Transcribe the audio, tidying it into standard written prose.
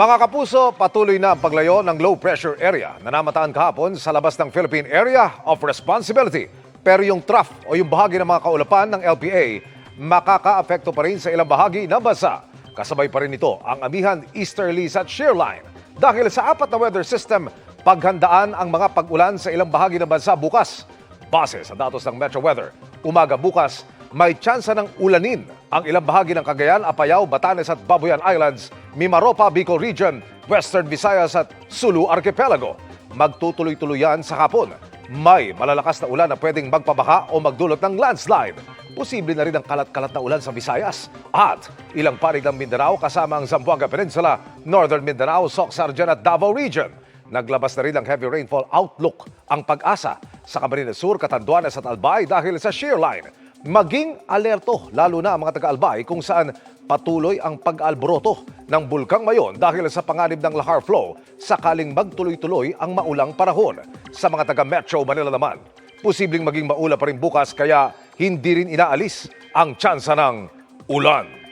Mga kapuso, patuloy na ang paglayo ng low pressure area na namataan kahapon sa labas ng Philippine Area of Responsibility. Pero yung trough o yung bahagi ng mga kaulapan ng LPA, makaka-apekto pa rin sa ilang bahagi ng bansa. Kasabay pa rin ito ang amihan easterlies at shear line. Dahil sa apat na weather system, paghandaan ang mga pag-ulan sa ilang bahagi ng bansa bukas. Base sa datos ng Metro Weather, umaga bukas, may tsansa ng ulanin ang ilang bahagi ng Cagayan, Apayao, Batanes at Babuyan Islands, Mimaropa, Bicol Region, Western Visayas at Sulu Archipelago. Magtutuloy-tuloy yan sa hapon. May malalakas na ulan na pwedeng magpabaha o magdulot ng landslide. Posible na rin ang kalat-kalat na ulan sa Visayas at ilang panig ng Mindanao kasama ang Zamboanga Peninsula, Northern Mindanao, Soc-Sargen at Davao Region. Naglabas na rin ng heavy rainfall outlook ang Pag-asa sa Camarines Sur, Catanduanes at Albay dahil sa shear line. Maging alerto lalo na ang mga taga-Albay kung saan patuloy ang pag-alboroto ng Bulkang Mayon dahil sa panganib ng lahar flow sakaling magtuloy-tuloy ang maulang panahon. Sa mga taga-Metro Manila naman, posibleng maging maula pa rin bukas kaya hindi rin inaalis ang tsansa ng ulan.